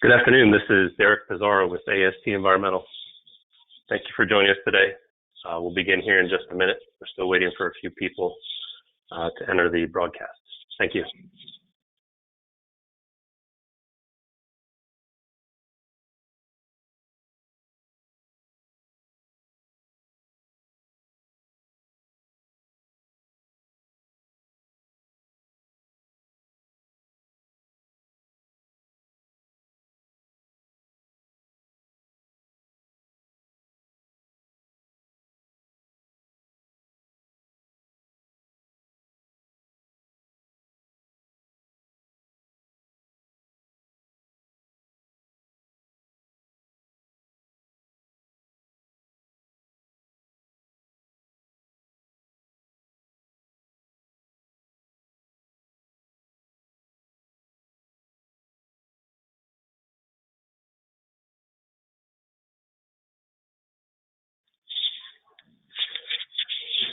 Good afternoon. This is Derek Pizarro with AST Environmental. Thank you for joining us today. We'll begin here in just a minute. We're still waiting for a few people to enter the broadcast. Thank you.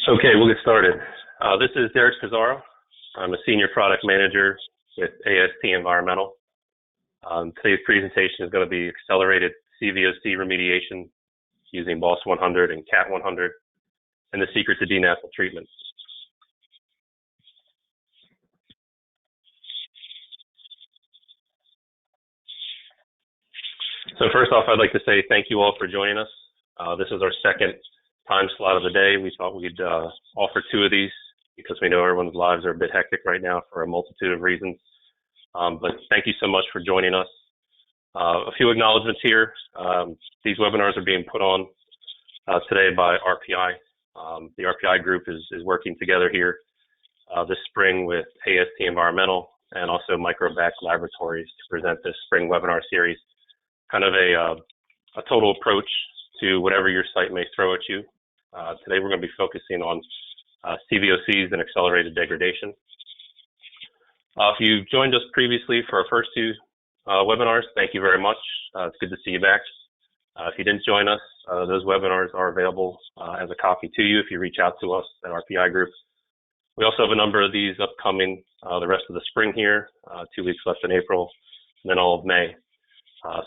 Okay, we'll get started. This is Derek Pizarro. I'm a Senior Product Manager with AST Environmental. Today's presentation is going to be accelerated cVOC remediation using BOS 100 and CAT 100 and the secret to DNAPL treatment. So first off, I'd like to say thank you all for joining us. This is our second time slot of the day. We thought we'd offer two of these because we know everyone's lives are a bit hectic right now for a multitude of reasons. But thank you so much for joining us. A few acknowledgments here. These webinars are being put on today by RPI. The RPI group is working together here this spring with AST Environmental and also Microbac Laboratories to present this spring webinar series. Kind of a total approach to whatever your site may throw at you. Today we're going to be focusing on cVOCs and accelerated degradation. If you joined us previously for our first two webinars, thank you very much. It's good to see you back. If you didn't join us, those webinars are available as a copy to you if you reach out to us at RPI Group. We also have a number of these upcoming the rest of the spring here, 2 weeks left in April, and then all of May.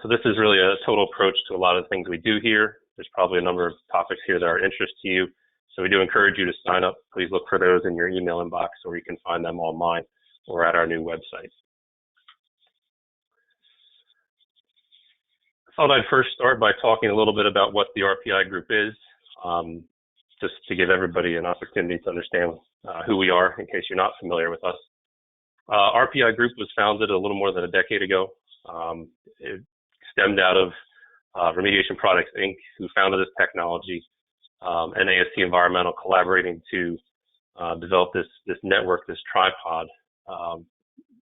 So this is really a total approach to a lot of the things we do here. There's probably a number of topics here that are of interest to you. So we do encourage you to sign up. Please look for those in your email inbox, or you can find them online or at our new website. I thought I'd first start by talking a little bit about what the RPI group is, just to give everybody an opportunity to understand who we are in case you're not familiar with us. RPI group was founded a little more than a decade ago. It stemmed out of Remediation Products, Inc., who founded this technology, and AST Environmental collaborating to develop this network, this tripod of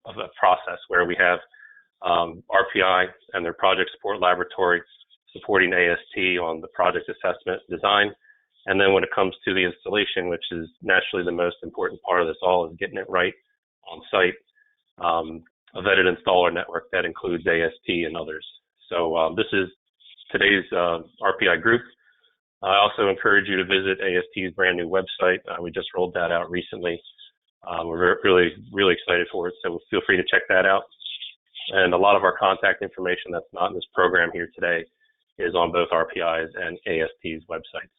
a process where we have RPI and their project support laboratory supporting AST on the project assessment design. And then when it comes to the installation, which is naturally the most important part of this all, is getting it right on site, a vetted installer network that includes AST and others. So this is today's RPI group. I also encourage you to visit AST's brand new website. We just rolled that out recently. We're really excited for it, so feel free to check that out. And a lot of our contact information that's not in this program here today is on both RPI's and AST's websites.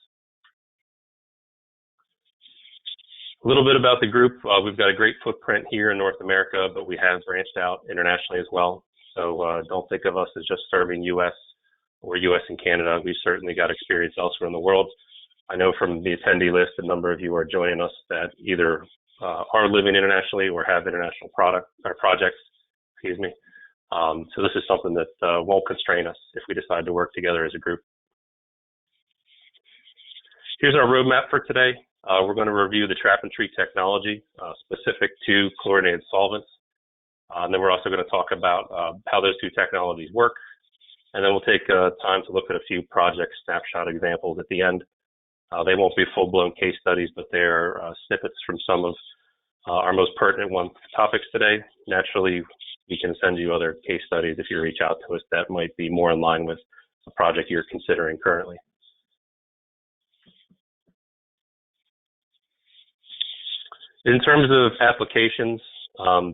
A little bit about the group. We've got a great footprint here in North America, but we have branched out internationally as well. So don't think of us as just serving U.S. or U.S. and Canada. We've certainly got experience elsewhere in the world. I know from the attendee list, a number of you are joining us that either are living internationally or have international projects, excuse me. So this is something that won't constrain us if we decide to work together as a group. Here's our roadmap for today. We're going to review the trap and treat technology specific to chlorinated solvents. And then we're also going to talk about how those two technologies work. And then we'll take time to look at a few project snapshot examples at the end. They won't be full-blown case studies, but they're snippets from some of our most pertinent topics today. Naturally, we can send you other case studies if you reach out to us that might be more in line with the project you're considering currently. In terms of applications,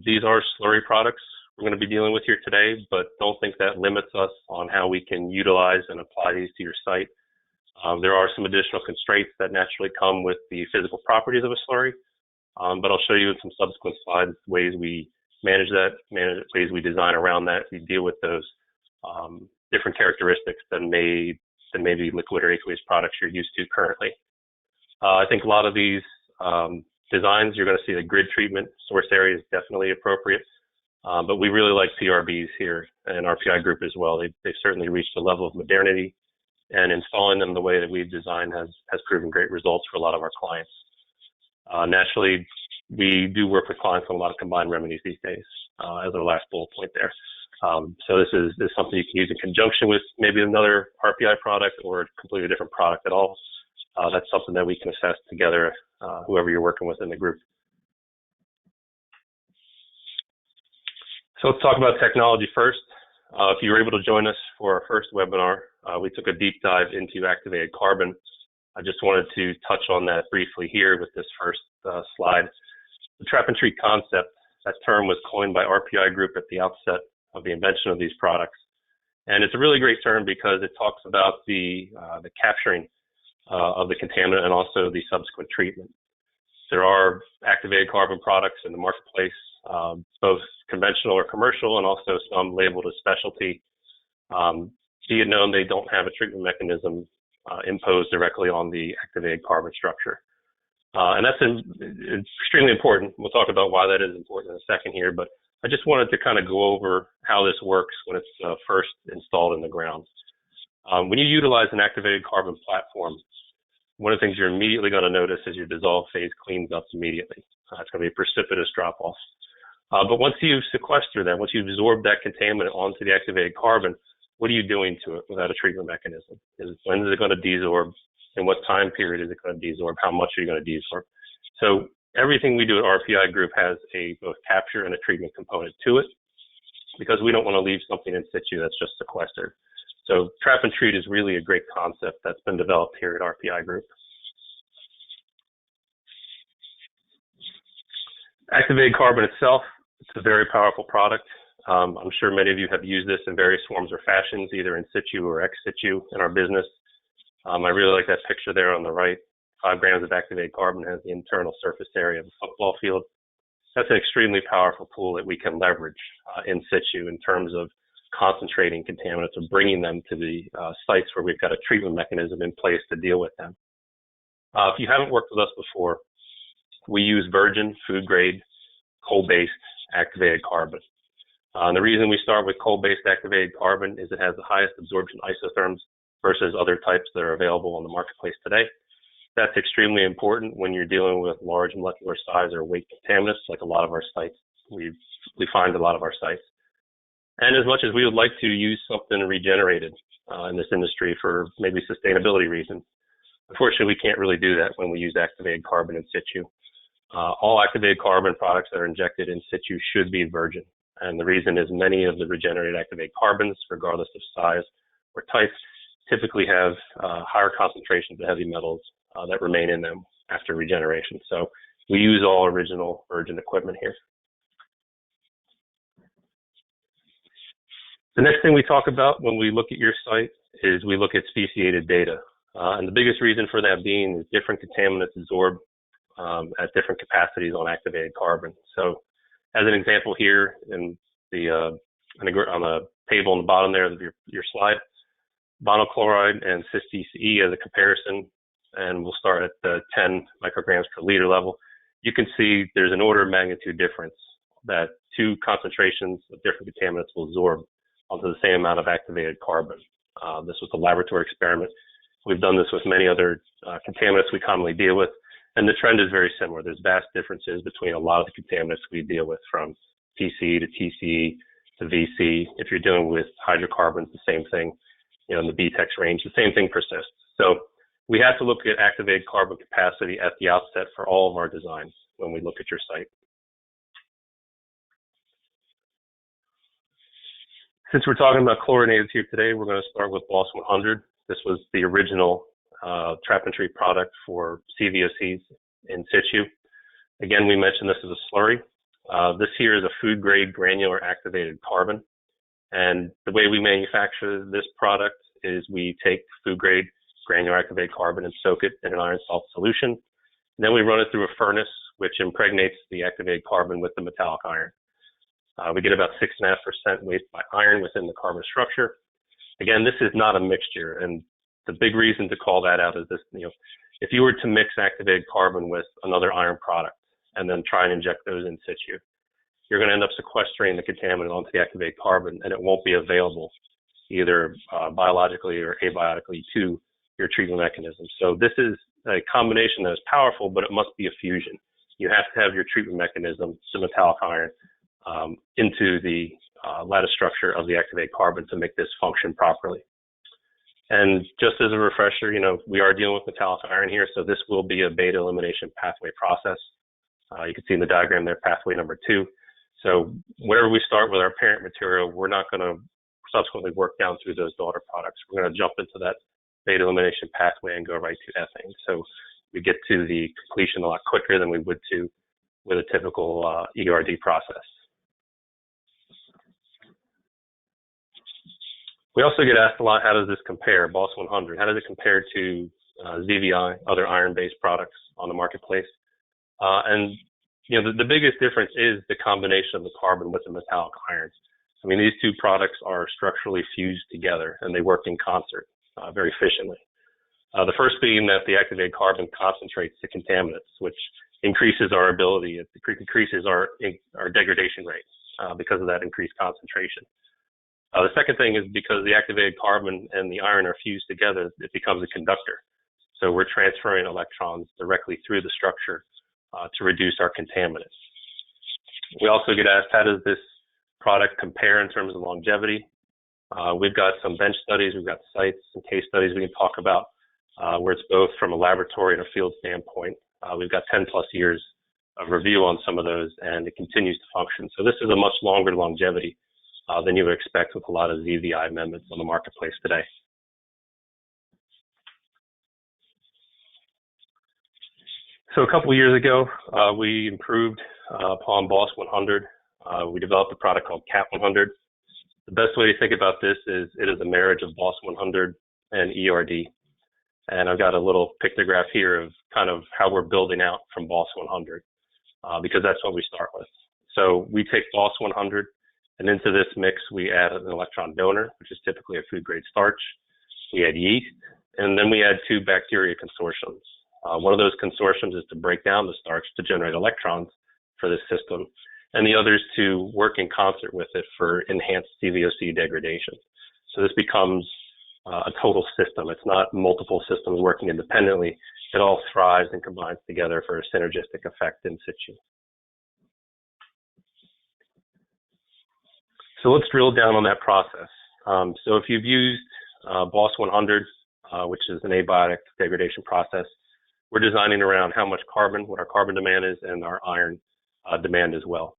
these are slurry products we're going to be dealing with here today, but don't think that limits us on how we can utilize and apply these to your site. There are some additional constraints that naturally come with the physical properties of a slurry, but I'll show you in some subsequent slides ways we manage that, ways we design around that, we deal with those different characteristics than maybe liquid or aqueous products you're used to currently. I think a lot of these designs, you're going to see the grid treatment source area is definitely appropriate, but we really like PRBs here and our PI group as well. They've certainly reached a level of modernity, and installing them the way that we've designed has proven great results for a lot of our clients. Naturally, we do work with clients on a lot of combined remedies these days, as our last bullet point there. So this is something you can use in conjunction with maybe another RPI product or a completely different product at all. That's something that we can assess together, whoever you're working with in the group. So let's talk about technology first. If you were able to join us for our first webinar, we took a deep dive into activated carbon. I just wanted to touch on that briefly here with this first slide. The trap and treat concept, that term was coined by RPI Group at the outset of the invention of these products. And it's a really great term because it talks about the capturing of the contaminant and also the subsequent treatment. There are activated carbon products in the marketplace, both conventional or commercial, and also some labeled as specialty. Be it known they don't have a treatment mechanism imposed directly on the activated carbon structure. And that's extremely important. We'll talk about why that is important in a second here, but I just wanted to kind of go over how this works when it's first installed in the ground. When you utilize an activated carbon platform, one of the things you're immediately going to notice is your dissolved phase cleans up immediately. It's going to be a precipitous drop-off. But once you sequester that, once you've absorbed that contaminant onto the activated carbon, what are you doing to it without a treatment mechanism? When is it going to desorb? In what time period is it going to desorb? How much are you going to desorb? So everything we do at RPI Group has a both capture and a treatment component to it, because we don't want to leave something in situ that's just sequestered. So trap and treat is really a great concept that's been developed here at RPI Group. Activated carbon itself, it's a very powerful product. I'm sure many of you have used this in various forms or fashions, either in situ or ex situ in our business. I really like that picture there on the right. 5 grams of activated carbon has the internal surface area of a football field. That's an extremely powerful tool that we can leverage in situ in terms of concentrating contaminants and bringing them to the sites where we've got a treatment mechanism in place to deal with them. If you haven't worked with us before, we use virgin, food-grade, coal-based activated carbon. And the reason we start with coal-based activated carbon is it has the highest absorption isotherms versus other types that are available on the marketplace today. That's extremely important when you're dealing with large molecular size or weight contaminants, like a lot of our sites. We find a lot of our sites. And as much as we would like to use something regenerated in this industry for maybe sustainability reasons, unfortunately, we can't really do that when we use activated carbon in situ. All activated carbon products that are injected in situ should be virgin. And the reason is many of the regenerated activated carbons, regardless of size or type, typically have higher concentrations of heavy metals that remain in them after regeneration. So we use all original virgin equipment here. The next thing we talk about when we look at your site is we look at speciated data. And the biggest reason for that being is different contaminants absorb at different capacities on activated carbon. So as an example here on the table on the bottom there of your slide, monochloride and cis-TCE as a comparison, and we'll start at the 10 micrograms per liter level. You can see there's an order of magnitude difference that 2 concentrations of different contaminants will absorb onto the same amount of activated carbon. This was a laboratory experiment. We've done this with many other contaminants we commonly deal with, and the trend is very similar. There's vast differences between a lot of the contaminants we deal with, from TCE to TCE to VC. If you're dealing with hydrocarbons, the same thing. You know, in the BTEX range, the same thing persists. So we have to look at activated carbon capacity at the outset for all of our designs when we look at your site. Since we're talking about chlorinated here today, we're going to start with BOS 100. This was the original trap and treat product for cVOCs in situ. Again, we mentioned this as a slurry. This here is a food-grade granular activated carbon. And the way we manufacture this product is we take food-grade granular activated carbon and soak it in an iron salt solution. And then we run it through a furnace, which impregnates the activated carbon with the metallic iron. We get about 6.5% waste by iron within the carbon structure. Again, this is not a mixture, and the big reason to call that out is this, if you were to mix activated carbon with another iron product and then try and inject those in situ, you're going to end up sequestering the contaminant onto the activated carbon, and it won't be available either biologically or abiotically to your treatment mechanism. So this is a combination that is powerful, but it must be a fusion. You have to have your treatment mechanism, the metallic iron, into the lattice structure of the activated carbon to make this function properly. And just as a refresher, we are dealing with metallic iron here, so this will be a beta elimination pathway process. You can see in the diagram there, pathway number 2. So wherever we start with our parent material, we're not going to subsequently work down through those daughter products. We're going to jump into that beta elimination pathway and go right to ethane. So we get to the completion a lot quicker than we would to with a typical ERD process. We also get asked a lot, how does this compare, BOS 100? How does it compare to ZVI, other iron-based products on the marketplace? And the biggest difference is the combination of the carbon with the metallic iron. I mean, these two products are structurally fused together, and they work in concert very efficiently. The first being that the activated carbon concentrates the contaminants, which increases our ability, it increases our degradation rate because of that increased concentration. The second thing is because the activated carbon and the iron are fused together, it becomes a conductor. So we're transferring electrons directly through the structure to reduce our contaminants. We also get asked, how does this product compare in terms of longevity? We've got some bench studies, we've got sites and case studies we can talk about where it's both from a laboratory and a field standpoint. We've got 10 plus years of review on some of those, and it continues to function. So this is a much longer longevity than you would expect with a lot of ZVI amendments on the marketplace today. So a couple of years ago, we improved upon BOS 100. We developed a product called CAP 100. The best way to think about this is it is a marriage of BOS 100 and ERD. And I've got a little pictograph here of kind of how we're building out from BOS 100 because that's what we start with. So we take BOS 100, and into this mix, we add an electron donor, which is typically a food-grade starch. We add yeast, and then we add 2 bacteria consortiums. One of those consortiums is to break down the starch to generate electrons for this system, and the other is to work in concert with it for enhanced cVOC degradation. So this becomes a total system. It's not multiple systems working independently. It all thrives and combines together for a synergistic effect in situ. So let's drill down on that process. So if you've used BOS 100, which is an abiotic degradation process, we're designing around how much carbon, what our carbon demand is, and our iron demand as well.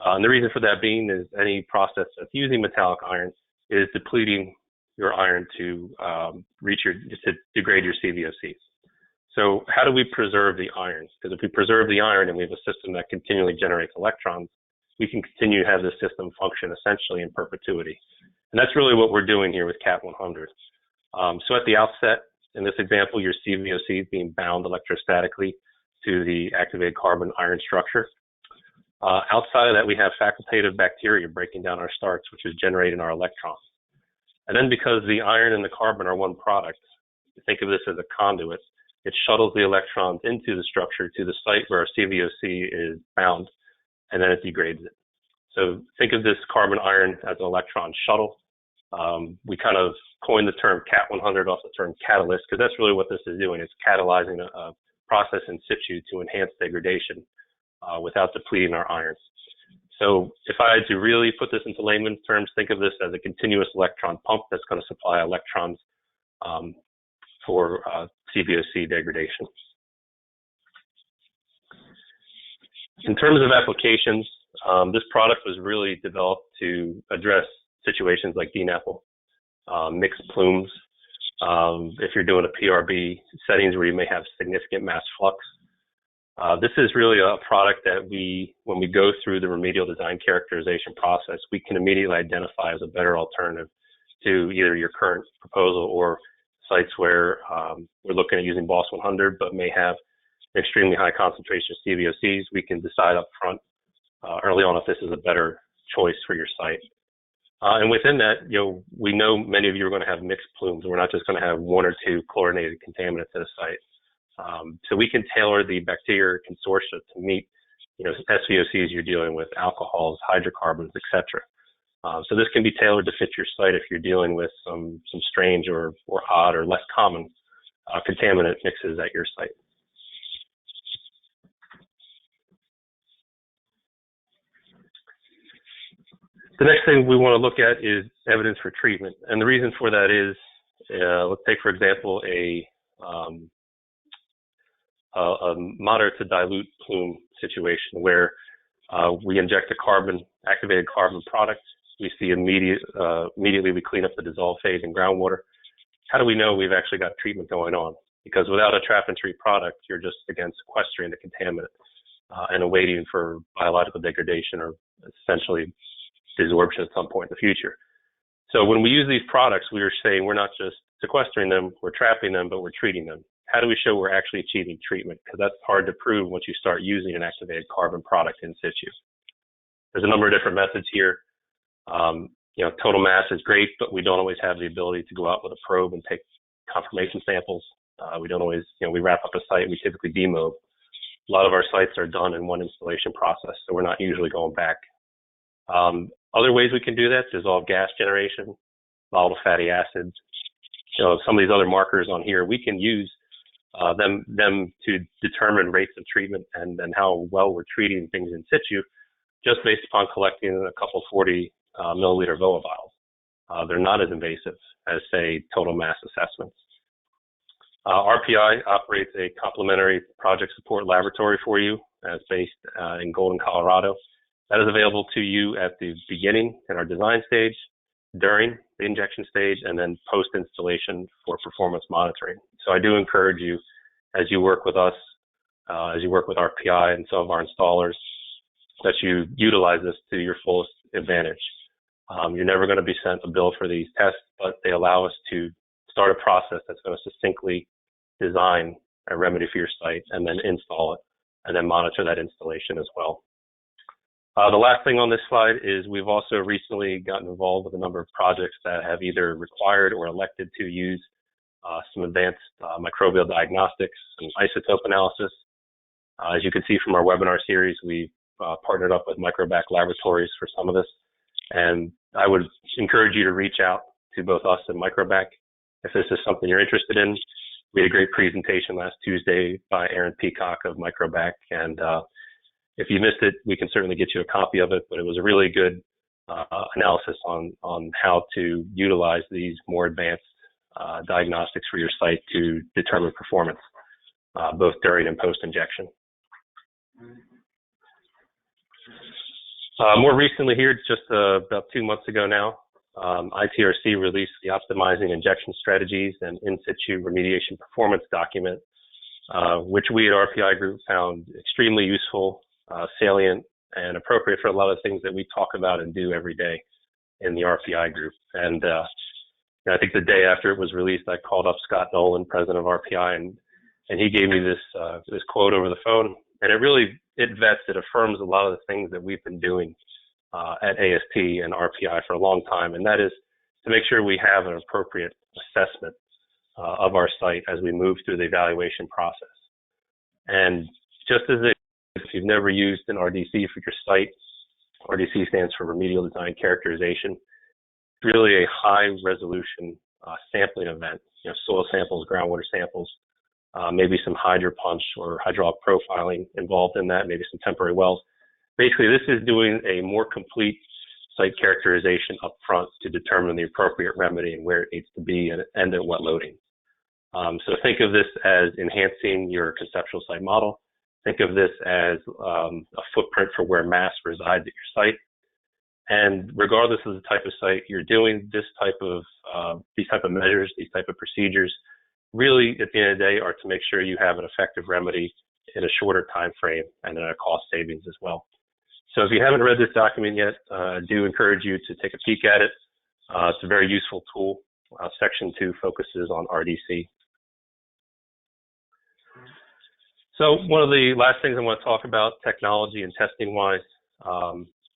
And the reason for that being is any process that's using metallic iron is depleting your iron to degrade your cVOCs. So how do we preserve the iron? Because if we preserve the iron and we have a system that continually generates electrons, we can continue to have this system function essentially in perpetuity. And that's really what we're doing here with CAP 100. So at the outset, in this example, your cVOC is being bound electrostatically to the activated carbon iron structure. Outside of that, we have facultative bacteria breaking down our starch, which is generating our electrons. And then because the iron and the carbon are one product, think of this as a conduit. It shuttles the electrons into the structure to the site where our cVOC is bound, and then it degrades it. So think of this carbon iron as an electron shuttle. We kind of coined the term CAT 100 off the term catalyst, because that's really what this is doing. It's catalyzing a process in situ to enhance degradation without depleting our iron. So if I had to really put this into layman's terms, think of this as a continuous electron pump that's going to supply electrons for cVOC degradation. In terms of applications, this product was really developed to address situations like DNAPL, mixed plumes. If you're doing a PRB settings where you may have significant mass flux, This is really a product that when we go through the remedial design characterization process, we can immediately identify as a better alternative to either your current proposal or sites where we're looking at using BOS 100 but may have extremely high concentration of cVOCs. We can decide up front early on if this is a better choice for your site. And within that, we know many of you are going to have mixed plumes. We're not just going to have one or two chlorinated contaminants at a site. So we can tailor the bacteria consortia to meet, SVOCs you're dealing with, alcohols, hydrocarbons, etc. So this can be tailored to fit your site if you're dealing with some strange or odd or less common contaminant mixes at your site. The next thing we want to look at is evidence for treatment. And the reason for that is, let's take, for example, a moderate to dilute plume situation where we inject a activated carbon product. We see immediately we clean up the dissolved phase in groundwater. How do we know we've actually got treatment going on? Because without a trap and treat product, you're just, again, sequestering the contaminant and awaiting for biological degradation or essentially desorption at some point in the future. So when we use these products, we are saying we're not just sequestering them, we're trapping them, but we're treating them. How do we show we're actually achieving treatment? Because that's hard to prove once you start using an activated carbon product in situ. There's a number of different methods here. Total mass is great, but we don't always have the ability to go out with a probe and take confirmation samples. We don't always, we wrap up a site, we typically demob. A lot of our sites are done in one installation process, so we're not usually going back. Other ways we can do that: dissolved gas generation, volatile fatty acids. Some of these other markers on here, we can use them to determine rates of treatment and how well we're treating things in situ, just based upon collecting a couple 40 milliliter VOA vials. They're not as invasive as, say, total mass assessments. RPI operates a complementary project support laboratory for you. It's based in Golden, Colorado. That is available to you at the beginning in our design stage, during the injection stage, and then post-installation for performance monitoring. So I do encourage you, as you work with us, as you work with RPI and some of our installers, that you utilize this to your fullest advantage. You're never going to be sent a bill for these tests, but they allow us to start a process that's going to succinctly design a remedy for your site and then install it and then monitor that installation as well. The last thing on this slide is we've also recently gotten involved with a number of projects that have either required or elected to use some advanced microbial diagnostics and isotope analysis. As you can see from our webinar series, we've partnered up with Microbac Laboratories for some of this. And I would encourage you to reach out to both us and Microbac if this is something you're interested in. We had a great presentation last Tuesday by Aaron Peacock of Microbac, and if you missed it, we can certainly get you a copy of it, but it was a really good analysis on how to utilize these more advanced diagnostics for your site to determine performance, both during and post-injection. More recently here, just about 2 months ago now, ITRC released the Optimizing Injection Strategies and In Situ Remediation Performance document, which we at RPI Group found extremely useful, salient, and appropriate for a lot of things that we talk about and do every day in the RPI Group. And I think the day after it was released, I called up Scott Nolan, president of RPI, and he gave me this quote over the phone. And it vets, it affirms a lot of the things that we've been doing at AST and RPI for a long time, and that is to make sure we have an appropriate assessment of our site as we move through the evaluation process. And just as if you've never used an RDC for your site, RDC stands for Remedial Design Characterization. It's really a high resolution sampling event, soil samples, groundwater samples, maybe some hydropunch or hydraulic profiling involved in that, maybe some temporary wells. Basically, this is doing a more complete site characterization up front to determine the appropriate remedy and where it needs to be and at what loading. So think of this as enhancing your conceptual site model. Think of this as a footprint for where mass resides at your site. And regardless of the type of site you're doing, these type of measures, these type of procedures, really at the end of the day are to make sure you have an effective remedy in a shorter time frame and at a cost savings as well. So if you haven't read this document yet, I do encourage you to take a peek at it. It's a very useful tool. Section 2 focuses on RDC. So one of the last things I want to talk about, technology and testing wise,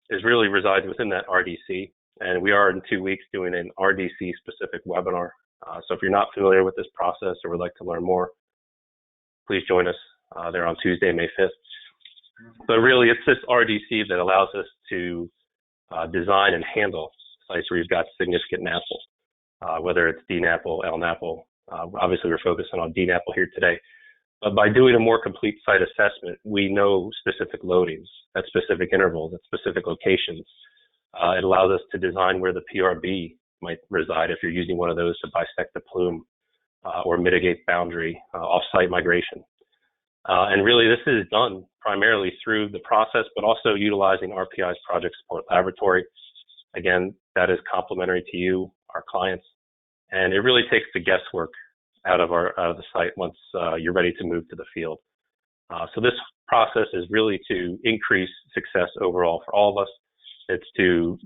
is really resides within that RDC. And we are in 2 weeks doing an RDC specific webinar. So if you're not familiar with this process or would like to learn more, please join us there on Tuesday, May 5th. But really, it's this RDC that allows us to design and handle sites where you've got significant NAPL, whether it's DNAPL, LNAPL. Obviously, we're focusing on DNAPL here today. But by doing a more complete site assessment, we know specific loadings at specific intervals, at specific locations. It allows us to design where the PRB might reside if you're using one of those to bisect the plume or mitigate boundary off-site migration. And really, this is done primarily through the process, but also utilizing RPI's Project Support Laboratory. Again, that is complementary to you, our clients, and it really takes the guesswork out of the site once you're ready to move to the field. So this process is really to increase success overall for all of us. It's to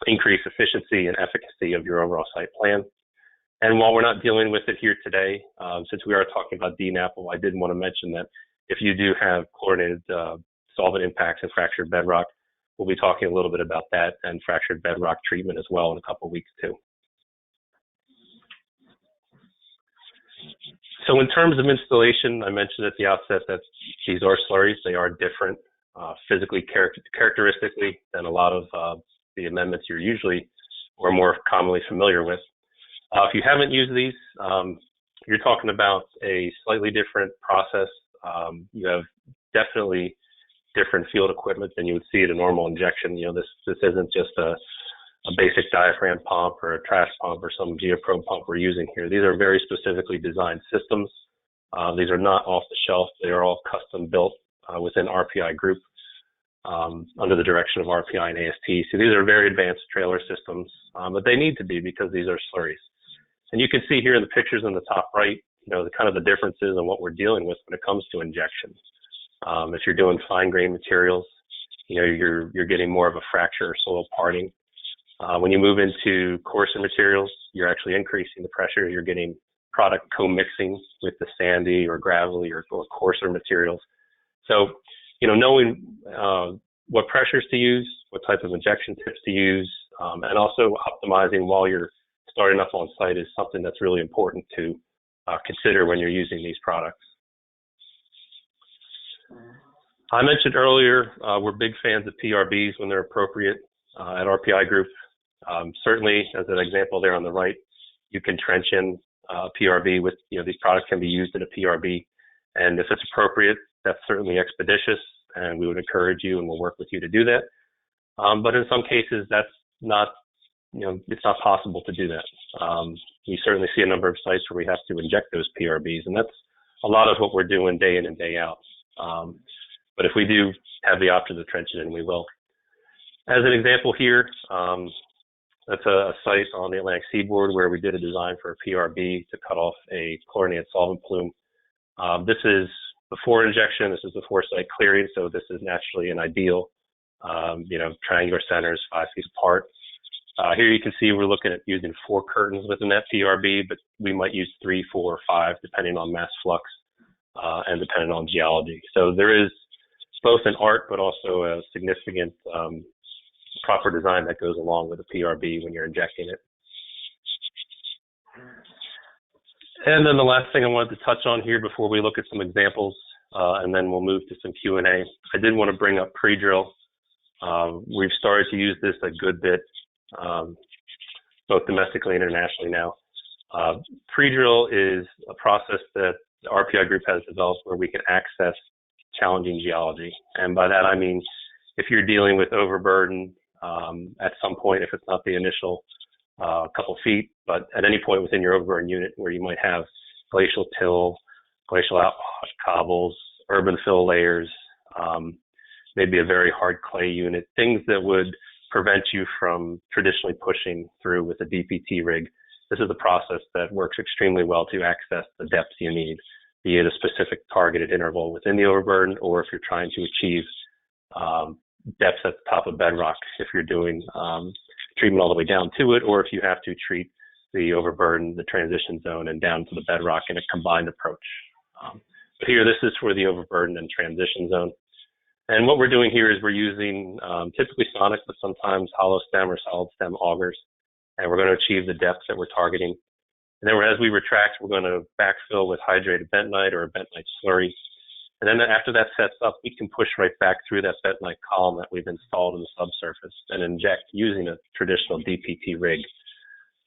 increase efficiency and efficacy of your overall site plan. And while we're not dealing with it here today, since we are talking about DNAPL, I did want to mention that if you do have chlorinated solvent impacts in fractured bedrock, we'll be talking a little bit about that and fractured bedrock treatment as well in a couple of weeks too. So in terms of installation, I mentioned at the outset that these are slurries. They are different physically, characteristically than a lot of the amendments you're usually or more commonly familiar with. If you haven't used these, you're talking about a slightly different process. You have definitely different field equipment than you would see at a normal injection. You know, this isn't just a basic diaphragm pump or a trash pump or some geoprobe pump we're using here. These are very specifically designed systems. These are not off the shelf. They are all custom built within RPI Group under the direction of RPI and AST. So these are very advanced trailer systems, but they need to be because these are slurries. And you can see here in the pictures in the top right, you know, the kind of the differences in what we're dealing with when it comes to injection. If you're doing fine grained materials, you know, you're getting more of a fracture or soil parting. When you move into coarser materials, you're actually increasing the pressure. You're getting product co-mixing with the sandy or gravelly or coarser materials. So, you know, knowing what pressures to use, what type of injection tips to use, and also optimizing while you're starting up on site is something that's really important to consider when you're using these products. I mentioned earlier, we're big fans of PRBs when they're appropriate at RPI Group. Certainly, as an example there on the right, you can trench in PRB with, you know, these products can be used in a PRB. And if it's appropriate, that's certainly expeditious, and we would encourage you and we'll work with you to do that. But in some cases, that's not, you know, it's not possible to do that. We certainly see a number of sites where we have to inject those PRBs, and that's a lot of what we're doing day in and day out. But if we do have the option to trench it in, we will. As an example here, that's a site on the Atlantic seaboard where we did a design for a PRB to cut off a chlorinated solvent plume. This is before injection. This is before site clearing, so this is naturally an ideal, you know, triangular centers 5 feet apart. Here you can see we're looking at using 4 curtains within that PRB, but we might use 3, 4, or 5 depending on mass flux and depending on geology. So there is both an art, but also a significant proper design that goes along with a PRB when you're injecting it. And then the last thing I wanted to touch on here before we look at some examples, and then we'll move to some Q&A. I did want to bring up pre-drill. We've started to use this a good bit, both domestically and internationally now. Pre-drill is a process that the RPI Group has developed where we can access challenging geology. And by that, I mean, if you're dealing with overburden at some point, if it's not the initial couple feet, but at any point within your overburden unit where you might have glacial till, glacial outwash, cobbles, urban fill layers, maybe a very hard clay unit, things that would prevent you from traditionally pushing through with a DPT rig. This is a process that works extremely well to access the depths you need be it a specific targeted interval within the overburden, or if you're trying to achieve depth at the top of bedrock, if you're doing treatment all the way down to it, or if you have to treat the overburden, the transition zone, and down to the bedrock in a combined approach. But here, this is for the overburden and transition zone. And what we're doing here is we're using typically sonic, but sometimes hollow stem or solid stem augers, and we're going to achieve the depth that we're targeting. And then as we retract, we're going to backfill with hydrated bentonite or a bentonite slurry. And then after that sets up, we can push right back through that bentonite column that we've installed in the subsurface and inject using a traditional DPT rig.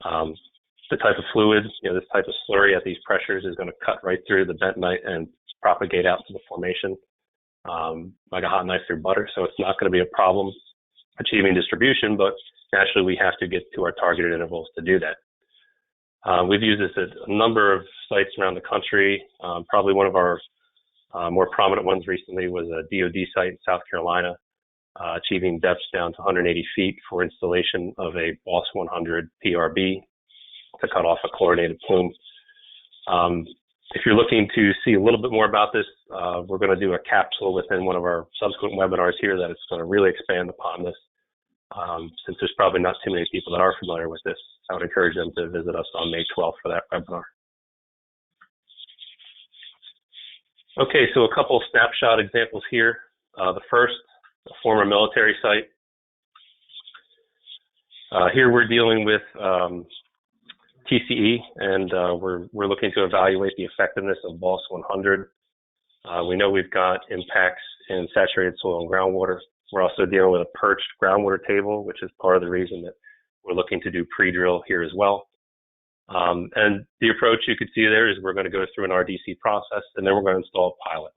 The type of fluid, this type of slurry at these pressures is going to cut right through the bentonite and propagate out to the formation like a hot knife through butter. So it's not going to be a problem achieving distribution, but naturally we have to get to our targeted intervals to do that. We've used this at a number of sites around the country. Probably one of our more prominent ones recently was a DoD site in South Carolina, achieving depths down to 180 feet for installation of a BOS 100 PRB to cut off a chlorinated plume. If you're looking to see a little bit more about this, we're going to do a capsule within one of our subsequent webinars here that it's going to really expand upon this. Since there's probably not too many people that are familiar with this, I would encourage them to visit us on May 12th for that webinar. Okay, so a couple of snapshot examples here. The first, a former military site. Here we're dealing with TCE, and we're looking to evaluate the effectiveness of BOS 100. We know we've got impacts in saturated soil and groundwater. We're also dealing with a perched groundwater table, which is part of the reason that we're looking to do pre-drill here as well. And the approach you could see there is we're going to go through an RDC process, and then we're going to install a pilot.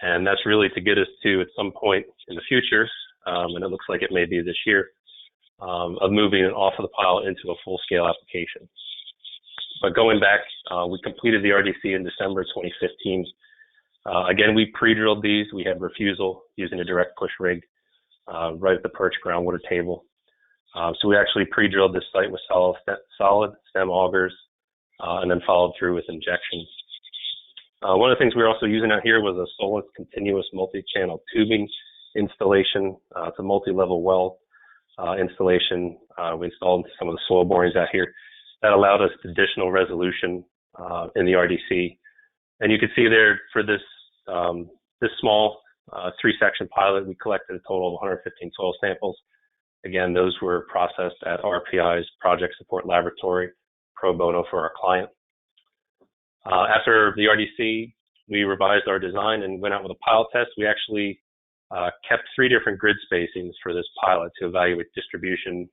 And that's really to get us to, at some point in the future, and it looks like it may be this year, of moving it off of the pilot into a full-scale application. But going back, we completed the RDC in December 2015. Again, we pre-drilled these. We had refusal using a direct push rig right at the perched groundwater table. So we actually pre-drilled this site with solid stem augers and then followed through with injection. One of the things we were also using out here was a solvents continuous multi-channel tubing installation. It's a multi-level well installation. We installed some of the soil borings out here. That allowed us additional resolution in the RDC. And you can see there for this this small 3-section pilot, we collected a total of 115 soil samples. Again, those were processed at RPI's Project Support Laboratory, pro bono for our client. After the RDC, we revised our design and went out with a pilot test. We actually kept 3 different grid spacings for this pilot to evaluate distribution,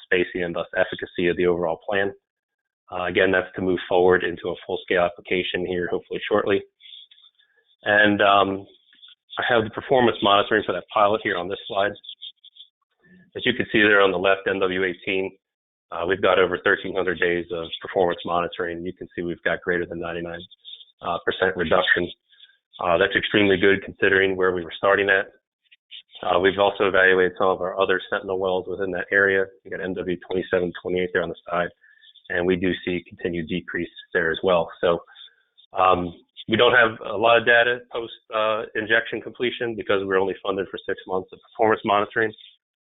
spacing, and thus efficacy of the overall plan. Again, that's to move forward into a full-scale application here, hopefully shortly. And I have the performance monitoring for that pilot here on this slide. As you can see there on the left, NW18, we've got over 1,300 days of performance monitoring. You can see we've got greater than 99% reduction. That's extremely good considering where we were starting at. We've also evaluated some of our other sentinel wells within that area. You got NW27, 28 there on the side, and we do see continued decrease there as well. So we don't have a lot of data post injection completion because we're only funded for 6 months of performance monitoring.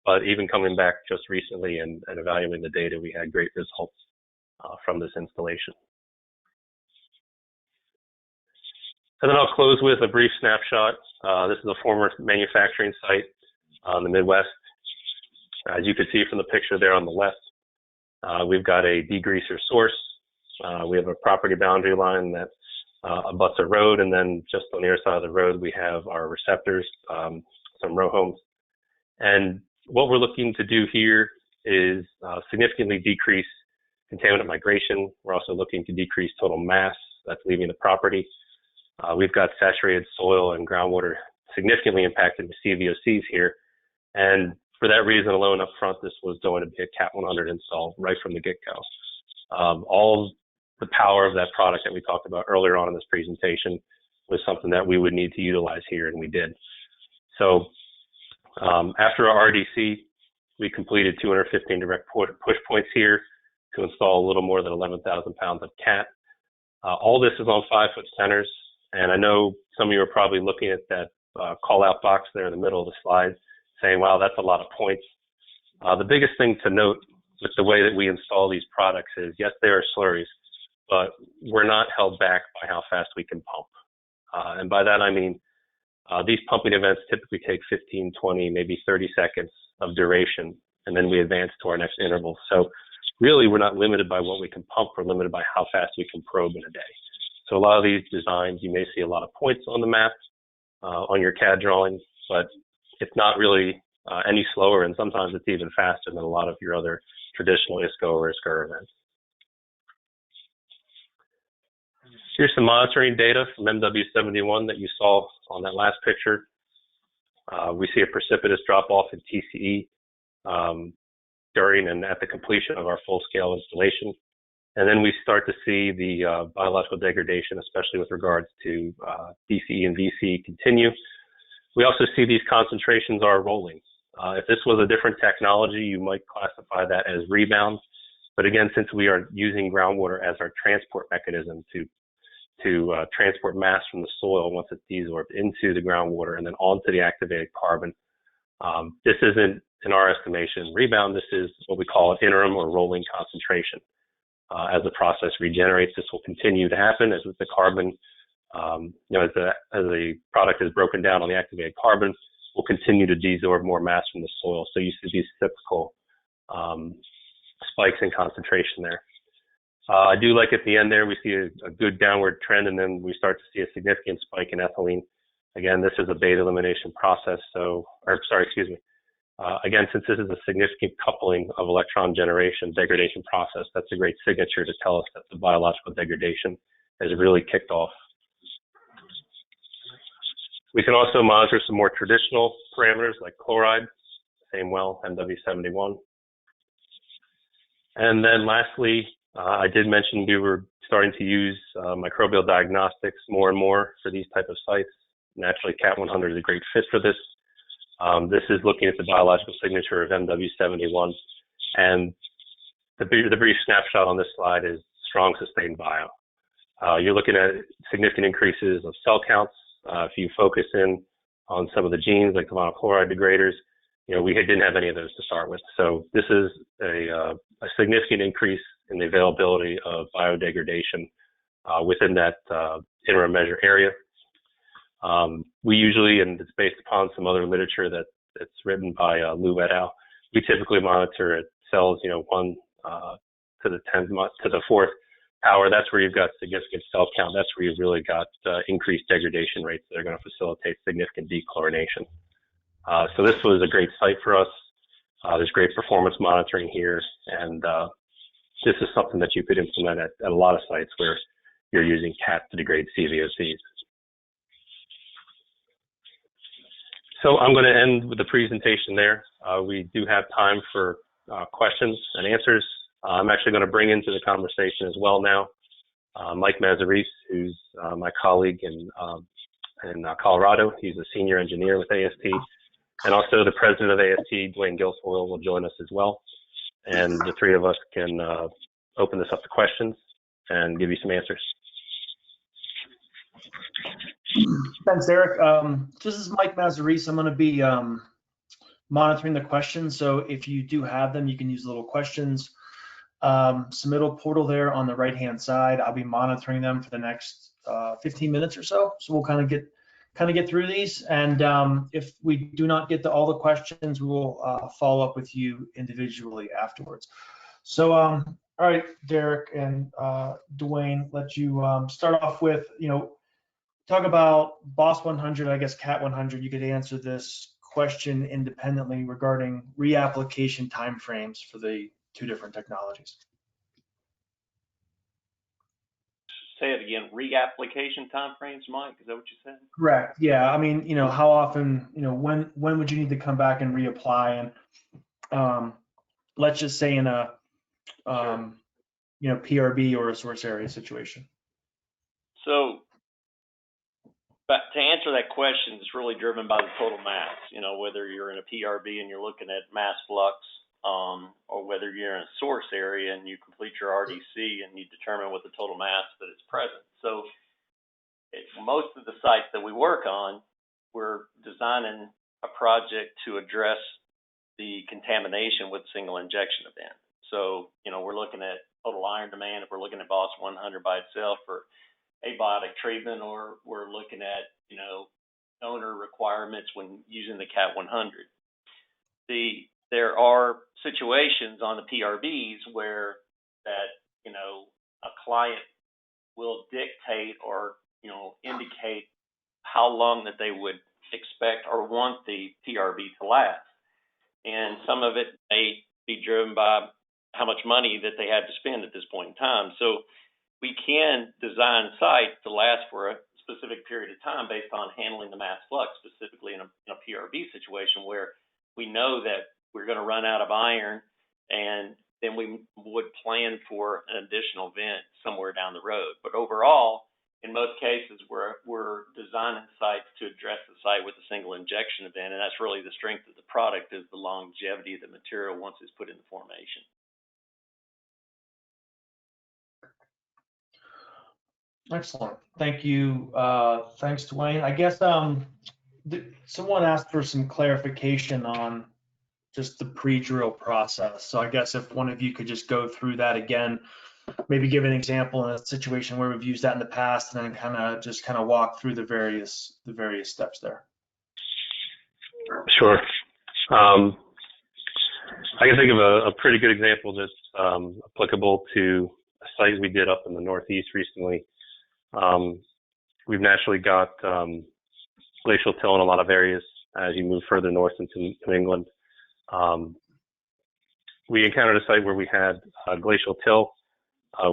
But even coming back just recently and evaluating the data, we had great results from this installation. And then I'll close with a brief snapshot. This is a former manufacturing site in the Midwest. As you can see from the picture there on the left, we've got a degreaser source. We have a property boundary line that abuts a road, and then just on the other side of the road, we have our receptors, some row homes. And what we're looking to do here is significantly decrease contaminant migration. We're also looking to decrease total mass that's leaving the property. We've got saturated soil and groundwater significantly impacted with cVOCs here. And for that reason alone up front, this was going to be a CAT 100 install right from the get-go. All the power of that product that we talked about earlier on in this presentation was something that we would need to utilize here, and we did. So after our RDC, we completed 215 direct push points here to install a little more than 11,000 pounds of CAT. All this is on 5-foot centers, and I know some of you are probably looking at that call-out box there in the middle of the slide saying, wow, that's a lot of points. The biggest thing to note with the way that we install these products is, yes, they are slurries, but we're not held back by how fast we can pump. And by that, I mean, these pumping events typically take 15, 20, maybe 30 seconds of duration, and then we advance to our next interval. So really, we're not limited by what we can pump, we're limited by how fast we can probe in a day. So a lot of these designs, you may see a lot of points on the map, on your CAD drawings, but it's not really any slower, and sometimes it's even faster than a lot of your other traditional ISCO or ISCO events. Here's some monitoring data from MW71 that you saw on that last picture. We see a precipitous drop-off in TCE during and at the completion of our full-scale installation. And then we start to see the biological degradation, especially with regards to DCE and VC, continue. We also see these concentrations are rolling. If this was a different technology, you might classify that as rebound. But again, since we are using groundwater as our transport mechanism to transport mass from the soil once it's desorbed into the groundwater and then onto the activated carbon, this isn't, in our estimation, rebound. This is what we call an interim or rolling concentration. As the process regenerates, this will continue to happen as the carbon, as the product is broken down on the activated carbon, will continue to desorb more mass from the soil. So you see these cyclical spikes in concentration there. I do like at the end there, we see a good downward trend, and then we start to see a significant spike in ethylene. Again, this is a beta elimination process. Again, since this is a significant coupling of electron generation degradation process, that's a great signature to tell us that the biological degradation has really kicked off. We can also monitor some more traditional parameters like chloride, same well, MW71. And then lastly, I did mention we were starting to use microbial diagnostics more and more for these type of sites. Naturally, CAT 100 is a great fit for this. This is looking at the biological signature of MW71. And the brief snapshot on this slide is strong sustained bio. You're looking at significant increases of cell counts. If you focus in on some of the genes like the monochloride degraders, we didn't have any of those to start with. So this is a significant increase in the availability of biodegradation within that interim measure area. We usually, and it's based upon some other literature that's written by Lou et al., we typically monitor at cells, 1 to the 4th power. That's where you've got significant cell count. That's where you've really got increased degradation rates that are going to facilitate significant dechlorination. So this was a great site for us. There's great performance monitoring here, and this is something that you could implement at a lot of sites where you're using CAT to degrade cVOCs. So I'm going to end with the presentation there. We do have time for questions and answers. I'm actually going to bring into the conversation as well now Mike Mazzarese, who's my colleague in Colorado. He's a senior engineer with AST. And also the president of AST, Dwayne Guilfoyle, will join us as well. And the three of us can open this up to questions and give you some answers. Thanks, Eric. This is Mike Mazzarese. I'm going to be monitoring the questions. So if you do have them, you can use the little questions submittal portal there on the right-hand side. I'll be monitoring them for the next 15 minutes or so. So we'll kind of get through these. And if we do not get to all the questions, we will follow up with you individually afterwards. So, all right, Derek and Dwayne, let you start off with, talk about BOS 100, I guess CAT 100. You could answer this question independently regarding reapplication timeframes for the two different technologies. Say it again, reapplication timeframes, Mike, is that what you said? Correct, yeah. I mean, how often, when would you need to come back and reapply? And let's just say in a, Sure. PRB or a source area situation. So, but to answer that question, it's really driven by the total mass, whether you're in a PRB and you're looking at mass flux or whether you're in a source area and you complete your RDC and you determine what the total mass that is present. So most of the sites that we work on, we're designing a project to address the contamination with single injection event. So, we're looking at total iron demand if we're looking at BOS 100 by itself for abiotic treatment, or we're looking at, donor requirements when using the CAT 100. There are situations on the PRBs where that, a client will dictate or, indicate how long that they would expect or want the PRB to last. And some of it may be driven by how much money that they have to spend at this point in time. So we can design sites to last for a specific period of time based on handling the mass flux, specifically in a PRB situation where we know that we're going to run out of iron, and then we would plan for an additional vent somewhere down the road. But overall, in most cases, we're designing sites to address the site with a single injection event, and that's really the strength of the product, is the longevity of the material once it's put into formation. Excellent. Thank you. Thanks, Dwayne. I guess someone asked for some clarification on just the pre-drill process. So I guess if one of you could just go through that again, maybe give an example in a situation where we've used that in the past, and then kind of walk through the various steps there. Sure. I can think of a pretty good example that's applicable to a site we did up in the Northeast recently. We've naturally got glacial till in a lot of areas as you move further north into New England. We encountered a site where we had glacial till.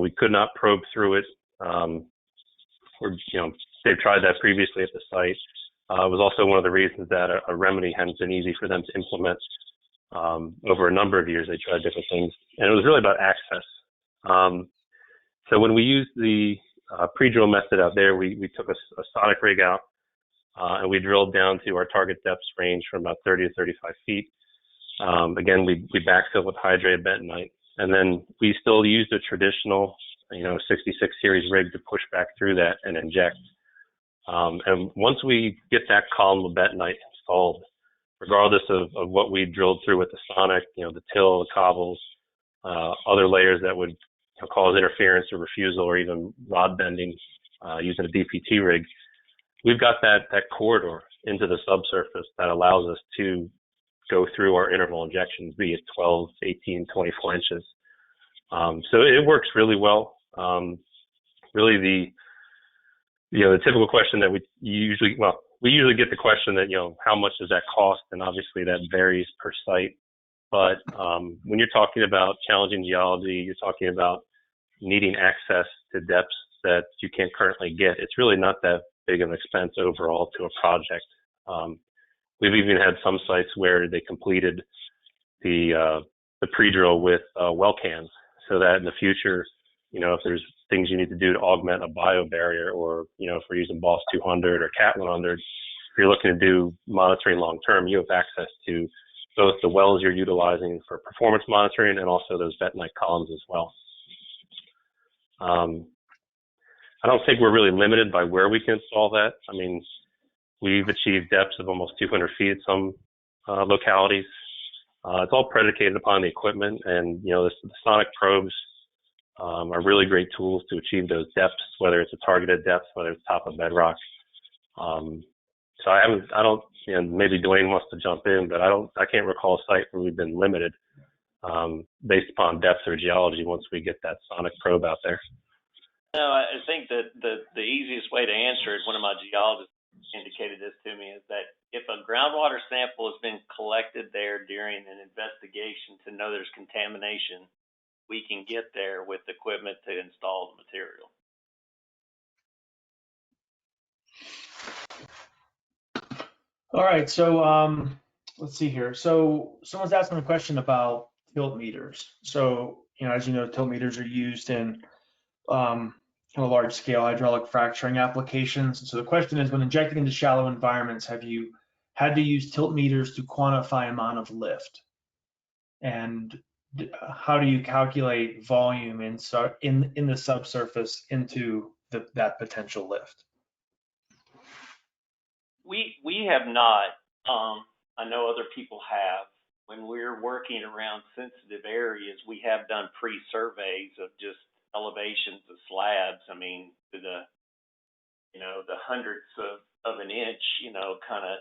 We could not probe through it. They've tried that previously at the site. It was also one of the reasons that a remedy hadn't been easy for them to implement. Over a number of years, they tried different things, and it was really about access. So when we used the pre-drill method out there, we took a sonic rig out, and we drilled down to our target depths range from about 30 to 35 feet. Again, we backfilled with hydrated bentonite, and then we still used a traditional, 66 series rig to push back through that and inject. And once we get that column of bentonite installed, regardless of what we drilled through with the sonic, the till, the cobbles, other layers that would cause interference or refusal or even rod bending using a DPT rig, we've got that corridor into the subsurface that allows us to go through our interval injections, be it 12, 18, 24 inches. So it works really well. Really the typical question that we usually get the question that, how much does that cost? And obviously that varies per site. But when you're talking about challenging geology, you're talking about needing access to depths that you can't currently get. It's really not that big of an expense overall to a project. We've even had some sites where they completed the pre-drill with well cans, so that in the future, if there's things you need to do to augment a biobarrier, or if we're using BOS 200 or CAT 100, if you're looking to do monitoring long term, you have access to both the wells you're utilizing for performance monitoring and also those bentonite columns as well. I don't think we're really limited by where we can install that. I mean, we've achieved depths of almost 200 feet at some localities. It's all predicated upon the equipment, and the sonic probes are really great tools to achieve those depths, whether it's a targeted depth, whether it's top of bedrock. So I don't, maybe Dwayne wants to jump in, but I can't recall a site where we've been limited based upon depth or geology once we get that sonic probe out there. No, I think that the easiest way to answer it, one of my geologists indicated this to me, is that if a groundwater sample has been collected there during an investigation to know there's contamination, we can get there with equipment to install the material. All right, so let's see here. So someone's asking a question about tilt meters. So, as you know, tilt meters are used in large-scale hydraulic fracturing applications. So the question is, when injecting into shallow environments, have you had to use tilt meters to quantify amount of lift? and how do you calculate volume in the subsurface into that potential lift? We have not. I know other people have. When we're working around sensitive areas, we have done pre-surveys of just elevations of slabs. I mean, to the the hundredths of an inch, kind of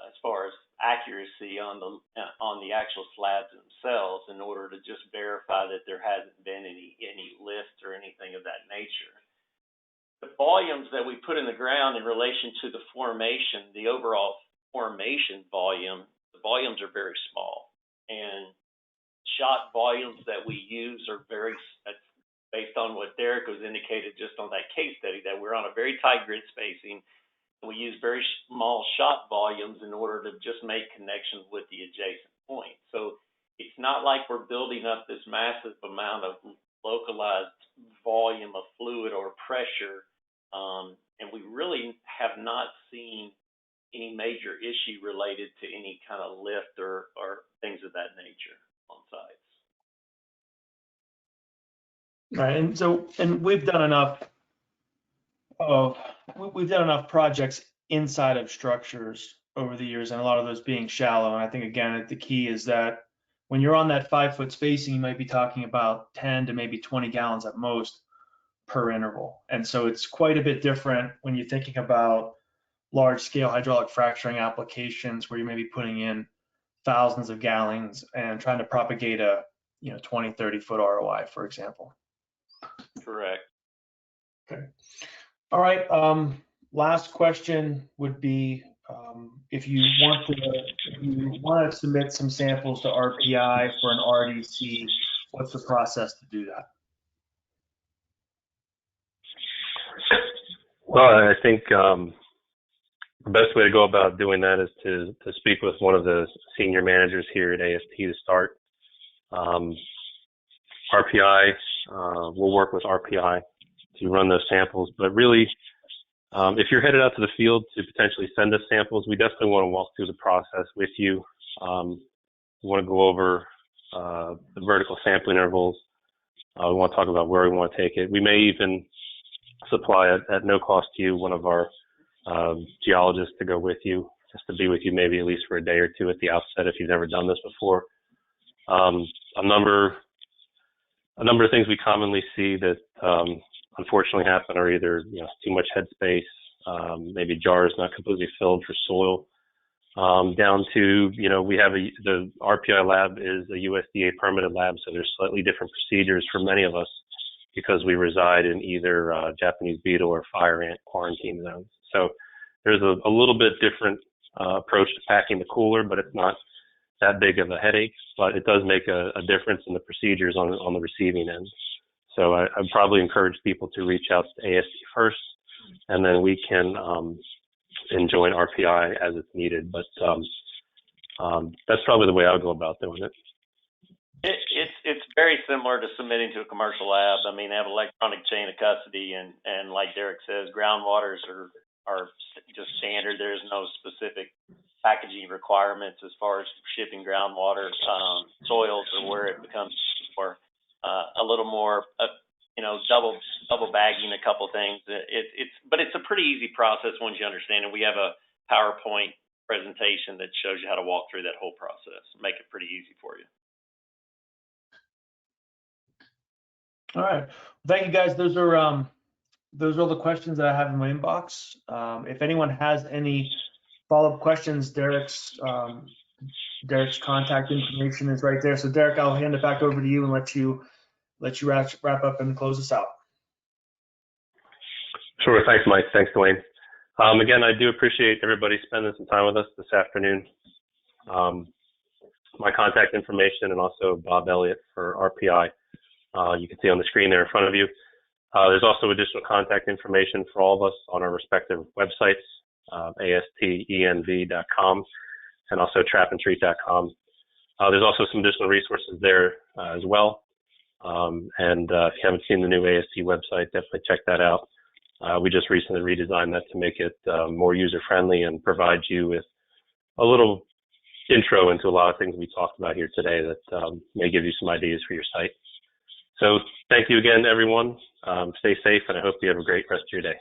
as far as accuracy on the actual slabs themselves, in order to just verify that there hasn't been any lift or anything of that nature. The volumes that we put in the ground in relation to the formation, the overall formation volume, the volumes are very small, and shot volumes that we use are very, based on what Derek was indicated just on that case study, that we're on a very tight grid spacing, and we use very small shot volumes in order to just make connections with the adjacent point. So it's not like we're building up this massive amount of localized volume of fluid or pressure. And we really have not seen any major issue related to any kind of lift or things of that nature on sites. Right, and we've done enough projects inside of structures over the years, and a lot of those being shallow. And I think again, the key is that when you're on that 5-foot spacing, you might be talking about 10 to maybe 20 gallons at most per interval. And so it's quite a bit different when you're thinking about large scale hydraulic fracturing applications where you may be putting in thousands of gallons and trying to propagate a 20, 30 foot ROI, for example. Correct. Okay. All right. Last question would be, if you want to submit some samples to RPI for an RDC, what's the process to do that? Well, I think the best way to go about doing that is to speak with one of the senior managers here at AST to start. RPI, we'll work with RPI to run those samples, but really, if you're headed out to the field to potentially send us samples, we definitely want to walk through the process with you. We want to go over the vertical sampling intervals. We want to talk about where we want to take it. We may even supply at no cost to you one of our geologists to go with you, just to be with you maybe at least for a day or two at the outset if you've never done this before. A number of things we commonly see that unfortunately happen are either too much headspace, maybe jars not completely filled for soil, down to we have the RPI lab is a USDA permitted lab, so there's slightly different procedures for many of us because we reside in either Japanese beetle or fire ant quarantine zones. So there's a little bit different approach to packing the cooler, but it's not that big of a headache, but it does make a difference in the procedures on the receiving end. So I'd probably encourage people to reach out to AST first, and then we can join RPI as it's needed. But that's probably the way I would go about doing it. It's very similar to submitting to a commercial lab. I mean, they have electronic chain of custody, and like Derek says, groundwaters are just standard. There's no specific packaging requirements as far as shipping groundwater. Soils are where it becomes more a little more double bagging a couple things. But it's a pretty easy process once you understand it. We have a PowerPoint presentation that shows you how to walk through that whole process, make it pretty easy for you. All right. Thank you, guys. Those are all the questions that I have in my inbox. If anyone has any follow-up questions, Derek's contact information is right there. So Derek, I'll hand it back over to you and let you wrap up and close us out. Sure. Thanks, Mike. Thanks, Dwayne. Again, I do appreciate everybody spending some time with us this afternoon. My contact information and also Bob Elliott for RPI. You can see on the screen there in front of you. There's also additional contact information for all of us on our respective websites, astenv.com and also trapandtreat.com. There's also some additional resources there as well. And if you haven't seen the new AST website, definitely check that out. We just recently redesigned that to make it more user-friendly and provide you with a little intro into a lot of things we talked about here today that may give you some ideas for your site. So thank you again, everyone. Stay safe, and I hope you have a great rest of your day.